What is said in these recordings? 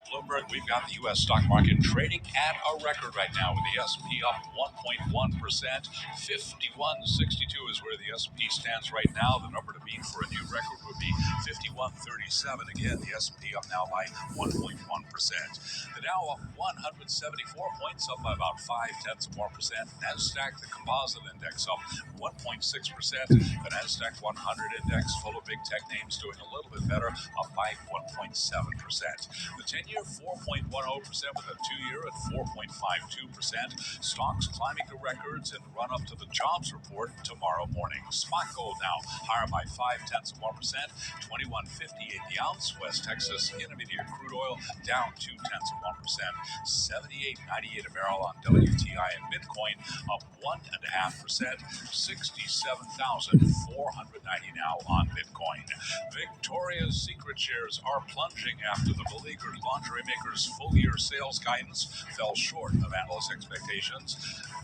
Bloomberg, we've got the U.S. stock market trading at a record right now with the S&P up 1.1%. 5162 is where the S&P stands right now. The number to beat for a new record would be 5137. Again, the S&P up now by 1.1%. The Dow up 174 points, up by about 0.5%. NASDAQ, the composite index, up 1.6%. The NASDAQ 100 index, full of big tech names, doing a little bit better, up by 1.7%. The 10-year 4.10% with a 2-year at 4.52%. Stocks climbing to records in the run-up to the jobs report tomorrow morning. Spot gold now higher by 0.5%, 21.58 the ounce. West Texas Intermediate crude oil down 0.2%, 78.98 a barrel on WTI, and Bitcoin up 1.5%, 67,490 now on Bitcoin. Victoria's Secret shares are plunging after the beleaguered laundry maker's full-year sales guidance fell short of analyst expectations.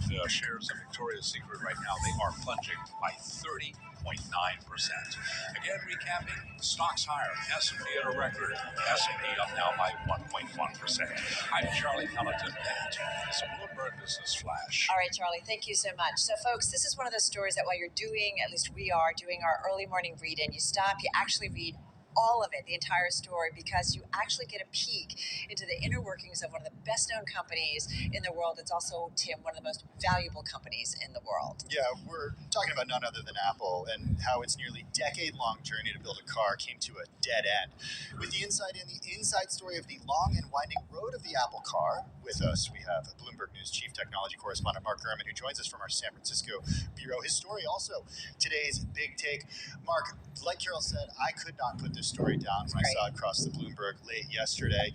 The shares of Victoria's Secret right now, they are plunging by 30.9%. Again, recapping, stocks higher, S&P at a record, S&P up now by 1.1%. I'm Charlie Pelleton, and it's a Bloomberg Business Flash. All right, Charlie, thank you so much. So, folks, this is one of those stories that while you're doing, at least we are, doing our early morning read-in, you stop, you actually read all of it, the entire story, because you actually get a peek into the inner workings of one of the best-known companies in the world. It's also, Tim, one of the most valuable companies in the world. Yeah, we're talking about none other than Apple and how its nearly decade-long journey to build a car came to a dead end. With the inside story of the long and winding road of the Apple car, with us we have Bloomberg News Chief Technology Correspondent Mark Gurman, who joins us from our San Francisco bureau. His story also today's big take. Mark, like Carol said, I could not put this story down when I saw it cross the Bloomberg late yesterday.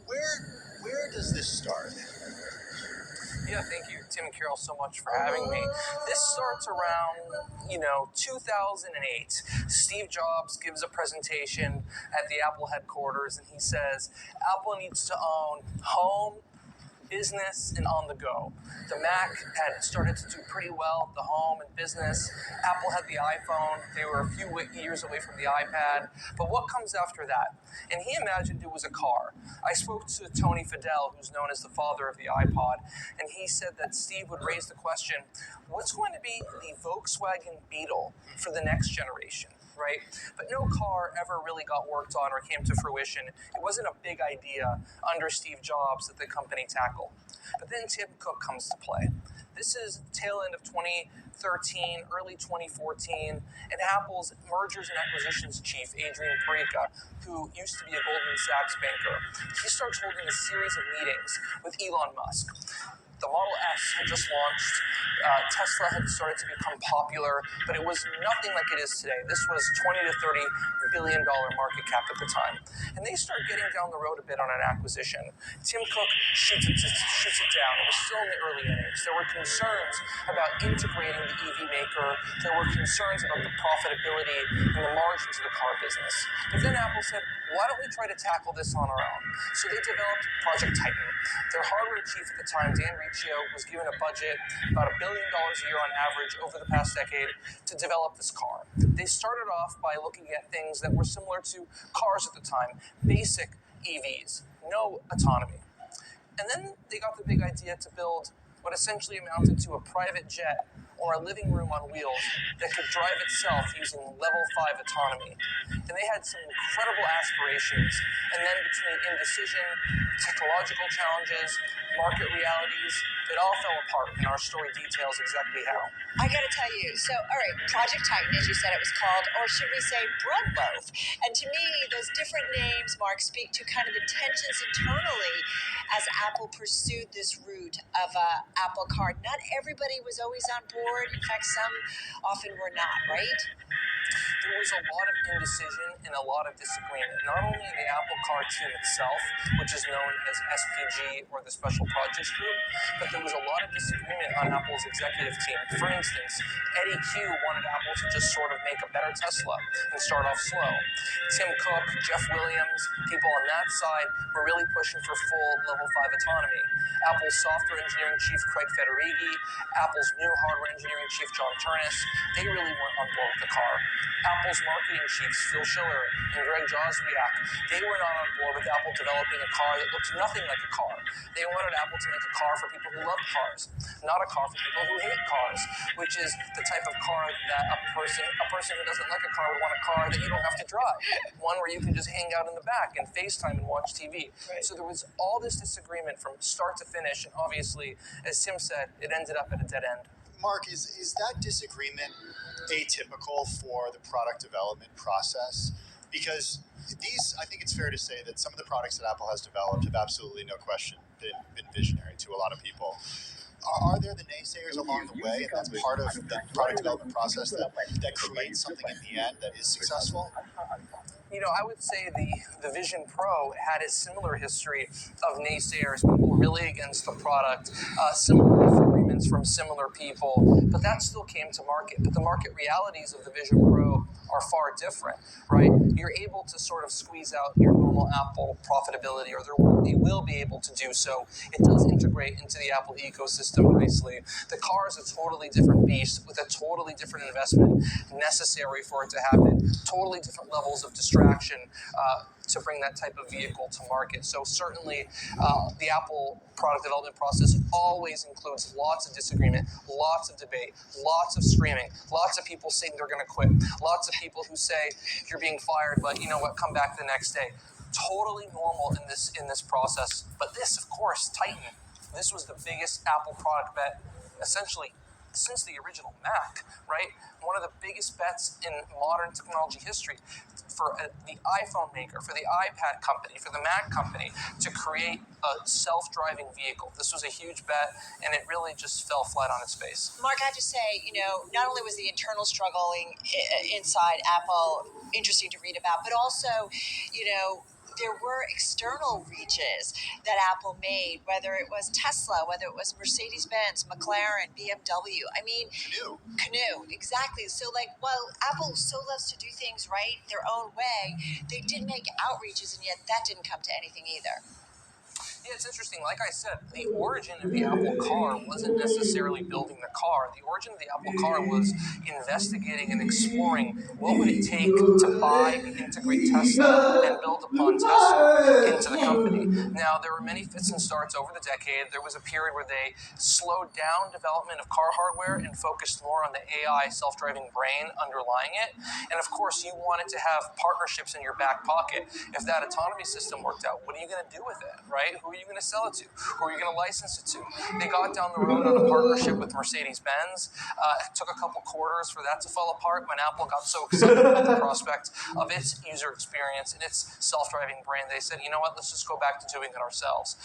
Where does this start? Yeah, thank you, Tim and Carol, so much for having me. This starts around, 2008. Steve Jobs gives a presentation at the Apple headquarters, and he says, Apple needs to own home, business, and on the go. The Mac had started to do pretty well, the home and business. Apple had the iPhone. They were a few years away from the iPad. But what comes after that? And he imagined it was a car. I spoke to Tony Fadell, who's known as the father of the iPod, and he said that Steve would raise the question, what's going to be the Volkswagen Beetle for the next generation? Right? But no car ever really got worked on or came to fruition. It wasn't a big idea under Steve Jobs that the company tackled. But then Tim Cook comes to play. This is tail end of 2013, early 2014, and Apple's mergers and acquisitions chief, Adrian Perica, who used to be a Goldman Sachs banker, he starts holding a series of meetings with Elon Musk. The Model S had just launched. Tesla had started to become popular, but it was nothing like it is today. This was $20 to $30 billion market cap at the time. And they start getting down the road a bit on an acquisition. Tim Cook shoots it down. It was still in the early innings. There were concerns about integrating the EV maker. There were concerns about the profitability and the margins of the car business. But then Apple said, why don't we try to tackle this on our own? So they developed Project Titan. Their hardware chief at the time, Dan Riccio, was given a budget, about $1 billion a year on average over the past decade, to develop this car. They started off by looking at things that were similar to cars at the time, basic EVs, no autonomy. And then they got the big idea to build what essentially amounted to a private jet or a living room on wheels that could drive itself using level 5 autonomy. And they had some incredible aspirations. And then between indecision, technological challenges, market realities, it all fell apart, and our story details exactly how. I gotta tell you, so, all right, Project Titan, as you said it was called, or should we say Bread Loaf? And to me, those different names, Mark, speak to kind of the tensions internally as Apple pursued this route of a Apple Card. Not everybody was always on board. In fact, some often were not, right? There was a lot of indecision and a lot of disagreement, not only in the Apple Car team itself, which is known as SPG or the Special Projects Group, but there was a lot of disagreement on Apple's executive team. For instance, Eddie Q wanted Apple to just sort of make a better Tesla and start off slow. Tim Cook, Jeff Williams, people on that side were really pushing for full level 5 autonomy. Apple's software engineering chief, Craig Federighi, Apple's new hardware engineering chief, John Turnus, they really weren't on board with the car. Apple's marketing chiefs, Phil Schiller and Greg Joswiak, they were not on board with Apple developing a car that looked nothing like a car. They wanted Apple to make a car for people who love cars, not a car for people who hate cars, which is the type of car that a person who doesn't like a car would want a car that you don't have to drive, one where you can just hang out in the back and FaceTime and watch TV. Right. So there was all this disagreement from start to finish, and obviously, as Tim said, it ended up at a dead end. Mark, is that disagreement atypical for the product development process? Because I think it's fair to say that some of the products that Apple has developed have absolutely no question been visionary to a lot of people. Are there the naysayers along the way, and that's part of the product development process that creates something in the end that is successful? I would say the Vision Pro had a similar history of naysayers, people really against the product, similar disagreements from similar people, but that still came to market. But the market realities of the Vision Pro are far different, right? You're able to sort of squeeze out your normal Apple profitability, or they will be able to do so. It does integrate into the Apple ecosystem nicely. The car is a totally different beast with a totally different investment necessary for it to happen, totally different levels of distraction to bring that type of vehicle to market. So certainly the Apple product development process always includes lots of disagreement, lots of debate, lots of screaming, lots of people saying they're going to quit, lots of people who say you're being fired, but you know what, come back the next day. Totally normal in this process. But this, of course, Titan, this was the biggest Apple product bet essentially since the original Mac, right? One of the biggest bets in modern technology history for the iPhone maker, for the iPad company, for the Mac company to create a self-driving vehicle. This was a huge bet, and it really just fell flat on its face. Mark, I have to say, not only was the internal struggling inside Apple interesting to read about, but also, there were external reaches that Apple made, whether it was Tesla, whether it was Mercedes-Benz, McLaren, BMW. I mean, Canoe, exactly. So, while Apple so loves to do things right, their own way, they did make outreaches, and yet that didn't come to anything either. Yeah, it's interesting. Like I said, the origin of the Apple car wasn't necessarily building the car. The origin of the Apple car was investigating and exploring what would it take to buy and integrate Tesla and build upon Tesla into the company. Now, there were many fits and starts over the decade. There was a period where they slowed down development of car hardware and focused more on the AI self-driving brain underlying it. And of course, you wanted to have partnerships in your back pocket. If that autonomy system worked out, what are you going to do with it, right? Who are you going to sell it to? Who are you going to license it to? They got down the road on a partnership with Mercedes-Benz. It took a couple quarters for that to fall apart when Apple got so excited about the prospect of its user experience and its self-driving brain. They said, you know what, let's just go back to doing it ourselves.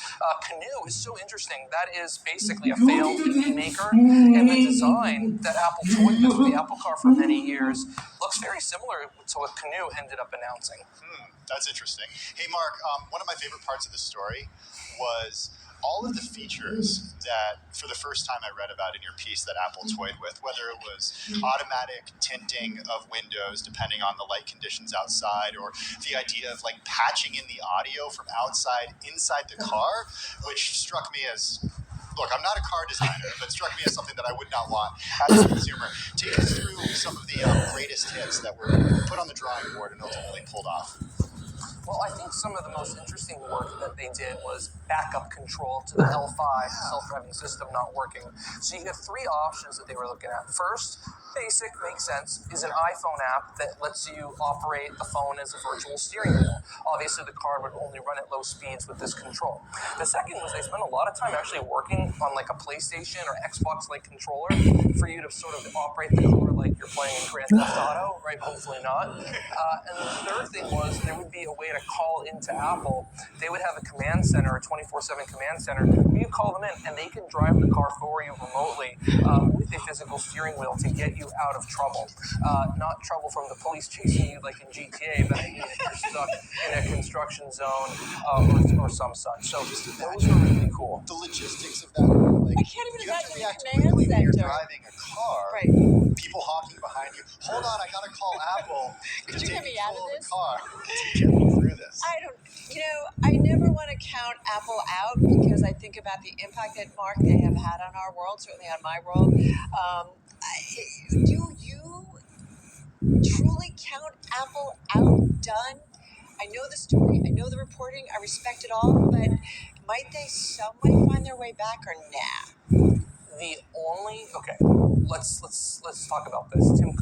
Canoe is so interesting. That is basically a failed EV maker, and the design that Apple toyed with the Apple car for many years looks very similar to what Canoe ended up announcing. That's interesting. Hey, Mark, one of my favorite parts of the story was all of the features that, for the first time, I read about in your piece that Apple toyed with, whether it was automatic tinting of windows depending on the light conditions outside, or the idea of patching in the audio from inside the car, which struck me as, look, I'm not a car designer, but struck me as something that I would not want as a consumer. Take us through some of the greatest hits that were put on the drawing board and ultimately pulled off. Well, I think some of the most interesting work that they did was backup control to the L5 self-driving system not working. So you have three options that they were looking at. First, basic, makes sense, is an iPhone app that lets you operate the phone as a virtual steering wheel. Obviously, the car would only run at low speeds with this control. The second was they spent a lot of time actually working on a PlayStation or Xbox-like controller for you to sort of operate the car like you're playing in Grand Theft Auto, right? Hopefully not. And the third thing was there would be a way to call into Apple. They would have a command center, a 24/7 command center, where you call them in and they can drive the car for you remotely with a physical steering wheel to get you out of trouble. Not trouble from the police chasing you like in GTA, but if you're stuck in a construction zone or some such. So those are really cool. The logistics of that, I can't even you have to imagine react the command quickly when you're center. driving a car. Right. People honking behind you. Hold on, I gotta call Apple Could to you take get me out of control of this? the car to get me through this. I never want to count Apple out because I think about the impact that, Mark, they have had on our world, certainly on my world. Do you truly fully count Apple outdone? I know the story, I know the reporting, I respect it all, but might they some way find their way back or nah? Okay, let's talk about this. Tim